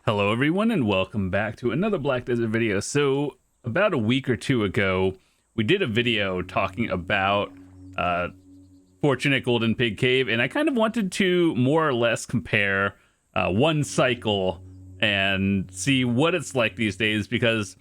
Hello everyone and welcome back to another Black Desert video. So about a week or two ago, we did a video talking about Fortunate Golden Pig Cave, and I kind of wanted to more or less compare one cycle and see what it's like these days, because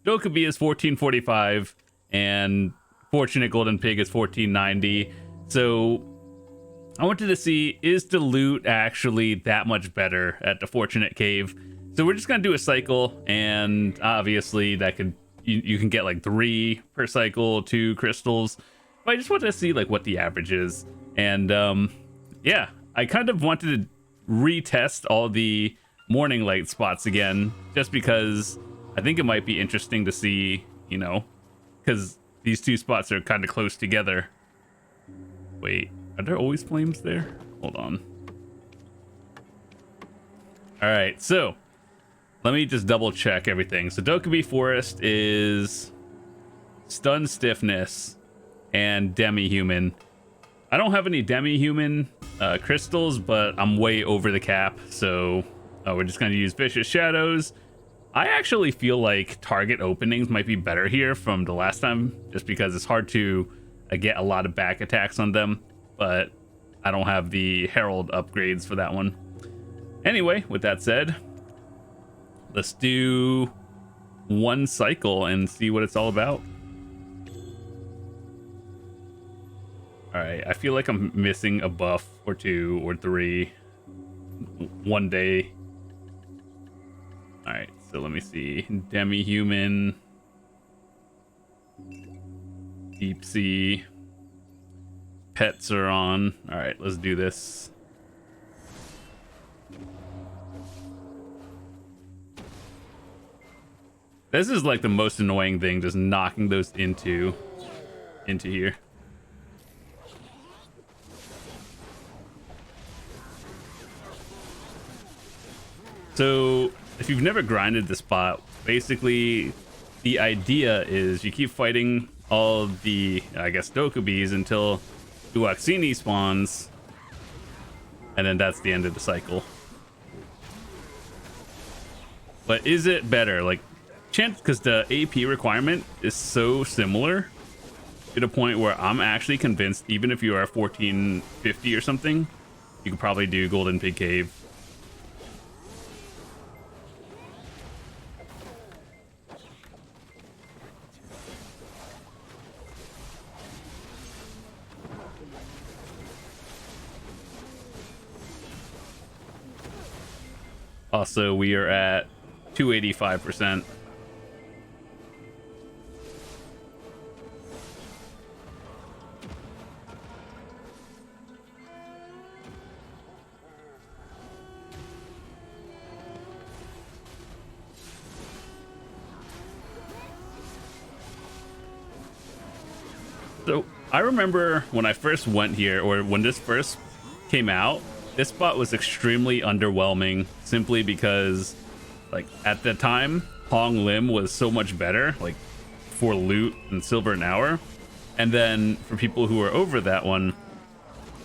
Dokkebi is 1445 and Fortunate Golden Pig is 1490. So I wanted to see, is the loot actually that much better at the Fortunate Cave? So we're just gonna do a cycle, and obviously that could you can get like 3 per cycle, 2 crystals. But I just wanted to see like what the average is, and yeah, I kind of wanted to retest all the morning light spots again, just because I think it might be interesting to see, you know, because these 2 spots are kind of close together. Wait. Are there always flames there? Hold on. All right, so let me just double check everything. So Doabe Forest is stun stiffness and demi-human. I don't have any demi-human crystals, but I'm way over the cap, so we're just going to use vicious shadows. I actually feel like target openings might be better here from the last time, just because it's hard to get a lot of back attacks on them. But I don't have the Herald upgrades for that one. Anyway, with that said, let's do one cycle and see what it's all about. All right, I feel like I'm missing a buff or 2 or 3 one day. All right, so let me see. Demi-human, deep sea. Pets are on. All right, let's do this. This is like the most annoying thing, just knocking those into here. So if you've never grinded this spot, basically the idea is you keep fighting all of the, I guess, Dokkebis until Duaxini spawns, and then that's the end of the cycle. But is it better? Like, chance, because the AP requirement is so similar to the point where I'm actually convinced, even if you are 1450 or something, you could probably do Golden Pig Cave. Also, we are at 285%. So I remember when I first went here, or when this first came out, this spot was extremely underwhelming, simply because, like, at the time, Hong Lim was so much better, like, for loot and silver an hour. And then for people who are over that one,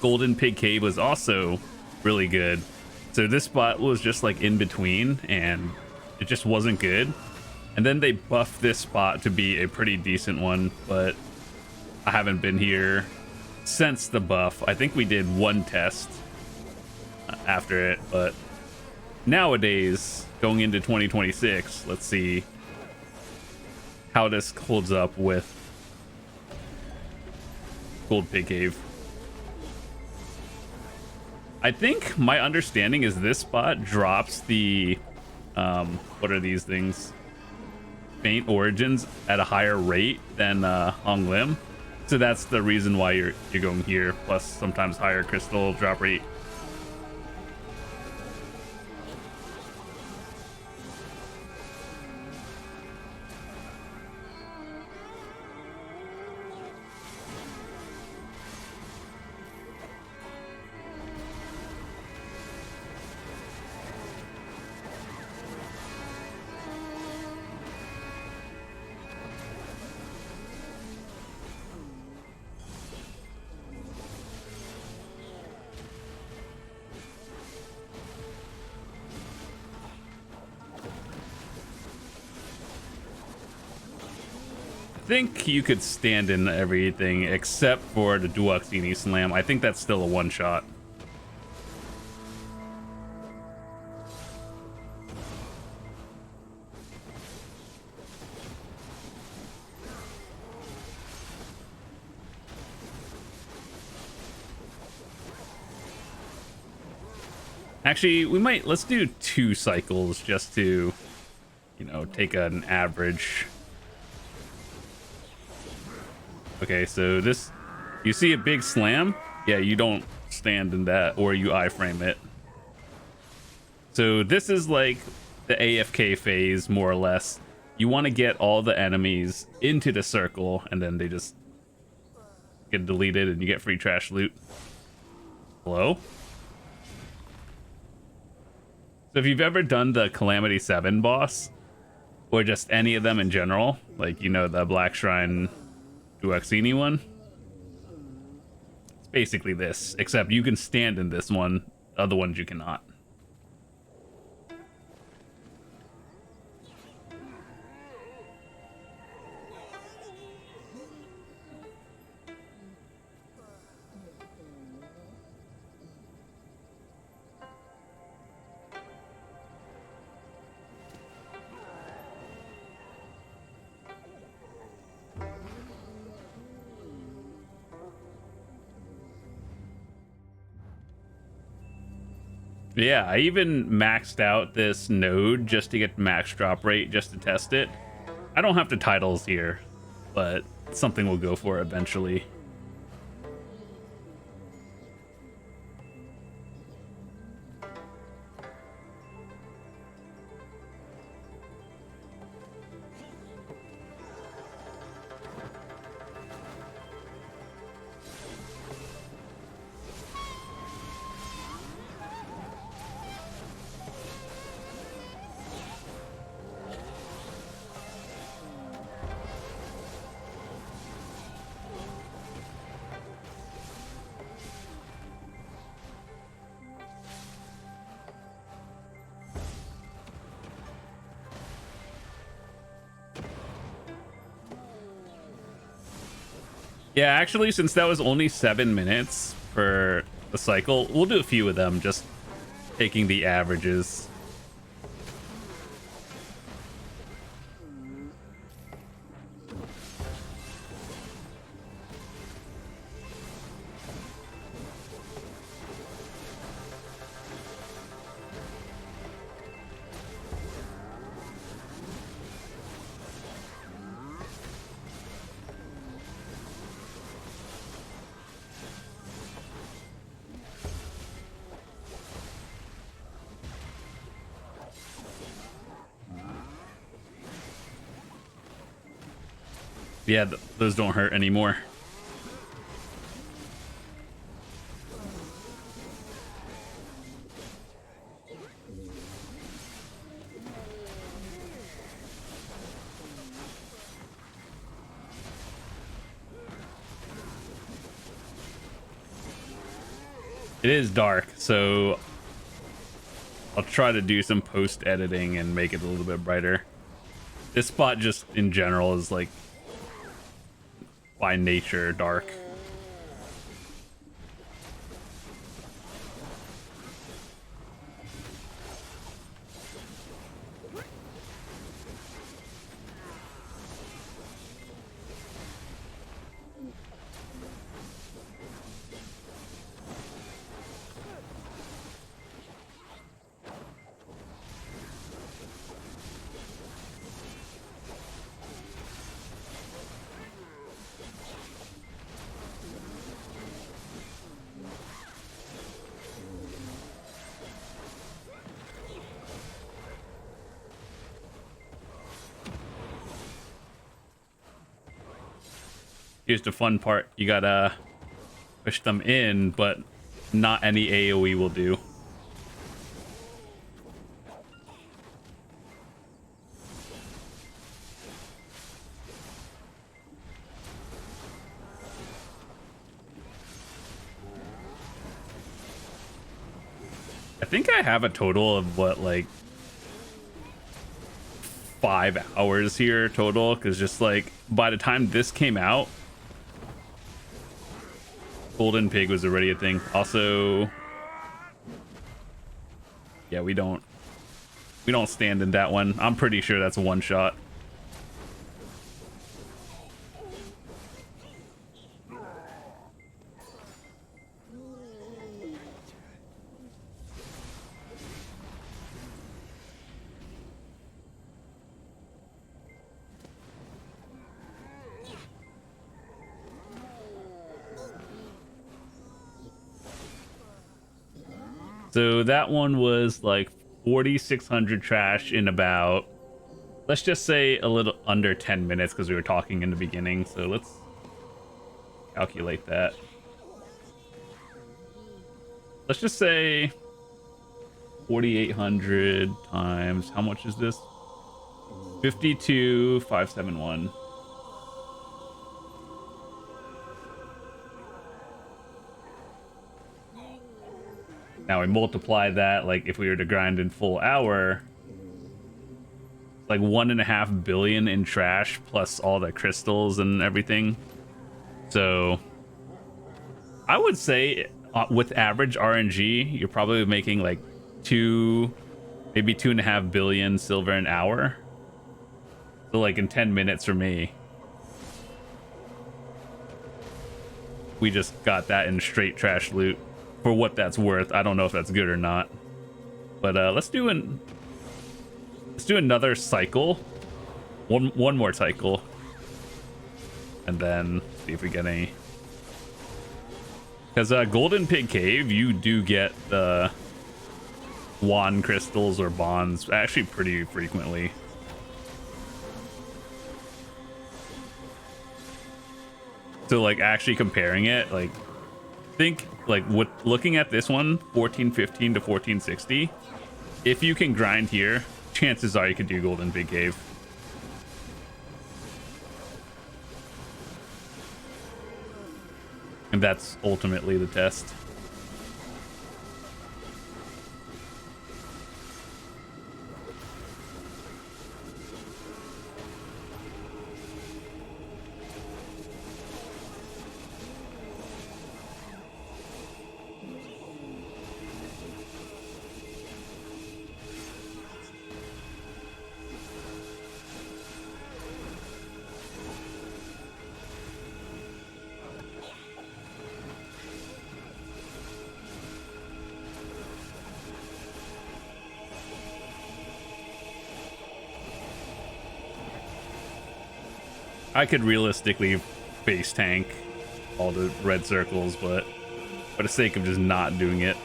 Golden Pig Cave was also really good. So this spot was just like in between, and it just wasn't good. And then they buffed this spot to be a pretty decent one, but I haven't been here since the buff. I think we did one test after it, but nowadays, going into 2026, let's see how this holds up with Gold Pig Cave. I think my understanding is this spot drops the what are these things, faint origins, at a higher rate than Hong Lim, so that's the reason why you're going here, plus sometimes higher crystal drop rate. think you could stand in everything except for the Doabe Slam. I think that's still a one-shot. Actually, let's do 2 cycles just to, you know, take an average. Okay, so this, you see a big slam? Yeah, you don't stand in that, or you iframe it. So this is like the AFK phase, more or less. You want to get all the enemies into the circle, and then they just get deleted, and you get free trash loot. Hello? So if you've ever done the Calamity 7 boss, or just any of them in general, like, you know, the Black Shrine Doabe one, it's basically this, except you can stand in this one, other ones you cannot. Yeah, I even maxed out this node just to get max drop rate, just to test it. I don't have the titles here, but something we'll go for eventually. Yeah, actually, since that was only 7 minutes per the cycle, we'll do a few of them, just taking the averages. Yeah, those don't hurt anymore. It is dark, so I'll try to do some post editing and make it a little bit brighter. This spot just in general is like by nature dark. Here's the fun part. You gotta push them in, but not any AoE will do. I think I have a total of what, like 5 hours here total, because just like by the time this came out, Golden Pig was already a thing. Also, yeah, we don't stand in that one. I'm pretty sure that's a one shot. So that one was like 4,600 trash in about, let's just say a little under 10 minutes, because we were talking in the beginning. So let's calculate that. Let's just say 4,800 times, how much is this? 52,571. Now we multiply that, like if we were to grind in full hour, like 1.5 billion in trash plus all the crystals and everything. So I would say with average RNG, you're probably making like maybe 2.5 billion silver an hour. So like in 10 minutes for me, we just got that in straight trash loot. For what that's worth, I don't know if that's good or not. But let's do another cycle, one more cycle, and then see if we get any. Because Golden Pig Cave, you do get the wand crystals or bonds actually pretty frequently. So like actually comparing it, like think like looking at this one, 1415 to 1460, if you can grind here, chances are you could do Golden Pig Cave. And that's ultimately the test. I could realistically face tank all the red circles, but for the sake of just not doing it.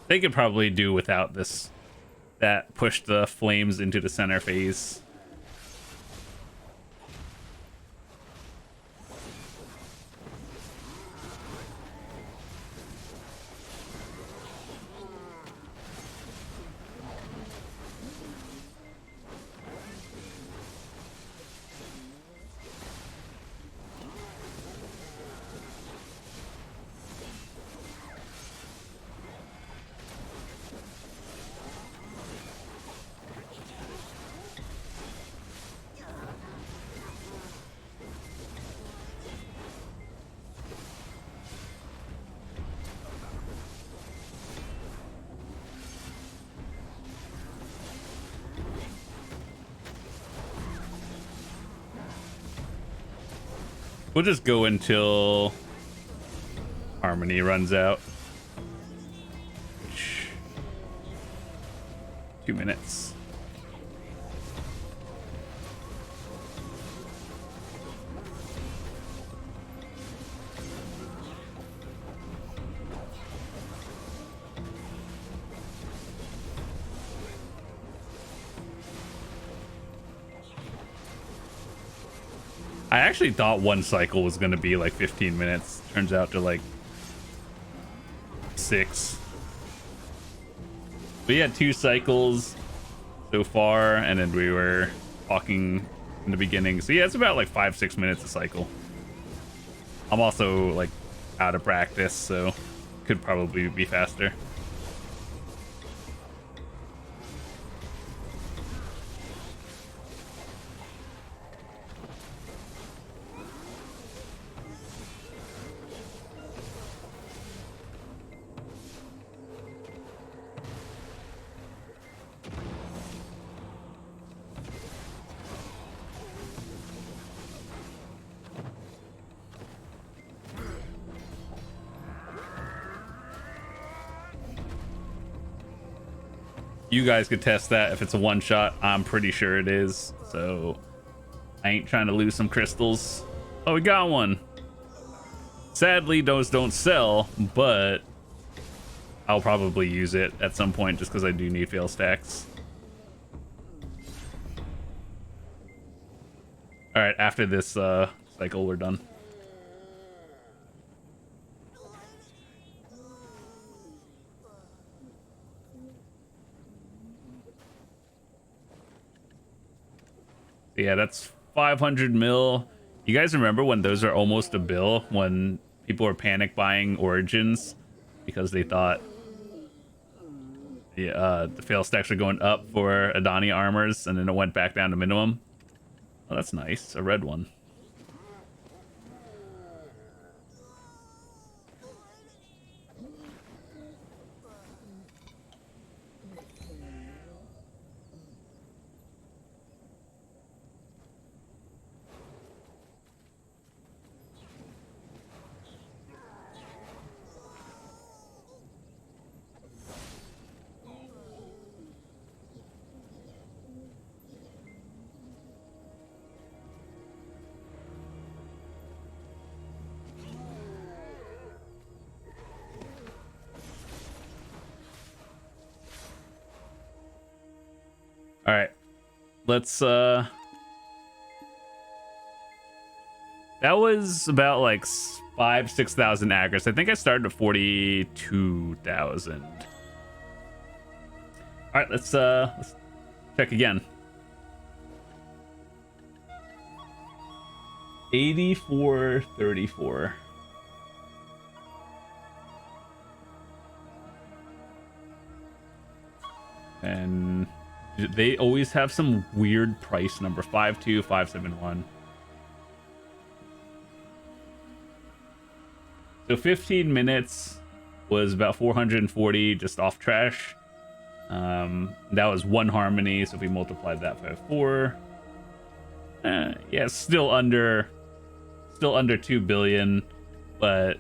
They could probably do without this, that push the flames into the center phase. We'll just go until Harmony runs out. 2 minutes. I actually thought one cycle was going to be like 15 minutes. Turns out to like 6. We had 2 cycles so far, and then we were talking in the beginning. So yeah, it's about like 5-6 minutes a cycle. I'm also like out of practice, so could probably be faster. You guys could test that if it's a one shot. I'm pretty sure it is. So I ain't trying to lose some crystals. Oh, we got one. Sadly, those don't sell, but I'll probably use it at some point just because I do need fail stacks. All right, after this cycle, we're done. Yeah, that's 500 mil. You guys remember when those are almost a bill, when people were panic buying Origins because they thought the fail stacks are going up for Adani armors, and then it went back down to minimum. Oh, that's nice. A red one. All right, let's that was about like 5,000-6,000 aggros. I think I started at 42,000. All right, let's check again. 84.34. And they always have some weird price number. 52571. So 15 minutes was about 440 just off trash. That was 1 harmony, so if we multiplied that by 4, yeah, still under 2 billion, but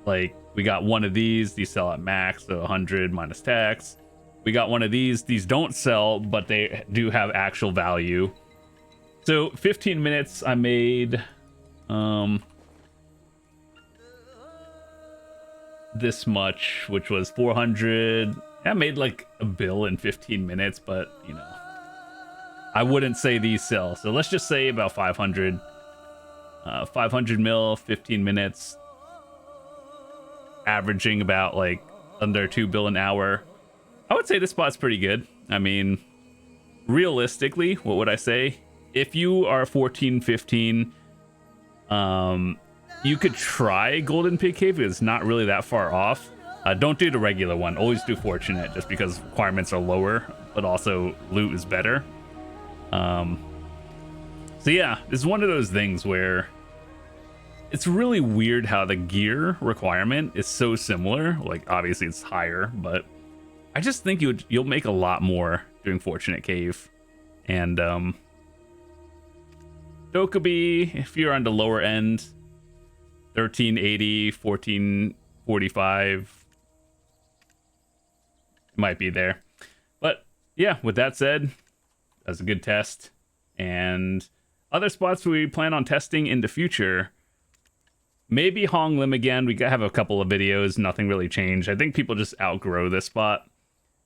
like we got one of these sell at max, so 100 minus tax. We got one of these don't sell, but they do have actual value. So 15 minutes I made this much, which was 400. I made like a bill in 15 minutes, but you know, I wouldn't say these sell. So let's just say about 500. 500 mil, 15 minutes, averaging about like under 2 bill an hour. I would say this spot's pretty good. I mean, realistically, what would I say? If you are 14, 15, you could try Golden Pig Cave. It's not really that far off. Don't do the regular one. Always do Fortunate, just because requirements are lower, but also loot is better. So yeah, this is one of those things where it's really weird how the gear requirement is so similar. Like, obviously it's higher, but I just think you'll make a lot more doing Fortunate Cave. And Dokkebi, if you're on the lower end, 1380, 1445 might be there. But yeah, with that said, that's a good test. And other spots we plan on testing in the future, maybe Hong Lim again. We have a couple of videos, nothing really changed. I think people just outgrow this spot.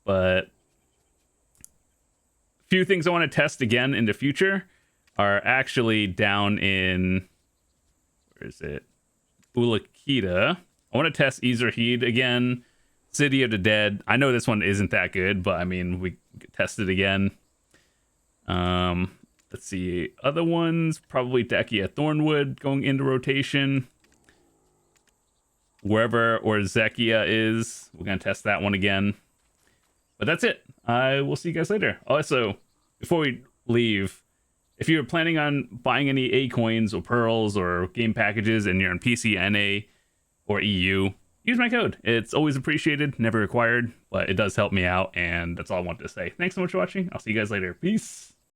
But a few things I want to test again in the future. are actually down in, where is it? Ulakita. I want to test Ezerheed again. City of the Dead. I know this one isn't that good, but I mean, we could test it again. Let's see. Other ones, probably Dekia Thornwood going into rotation. Wherever Orzekia is, we're going to test that one again. But that's it. I will see you guys later. Also, before we leave, if you're planning on buying any A coins or pearls or game packages and you're on PC, NA, or EU, use my code. It's always appreciated, never required, but it does help me out, and that's all I wanted to say. Thanks so much for watching. I'll see you guys later. Peace.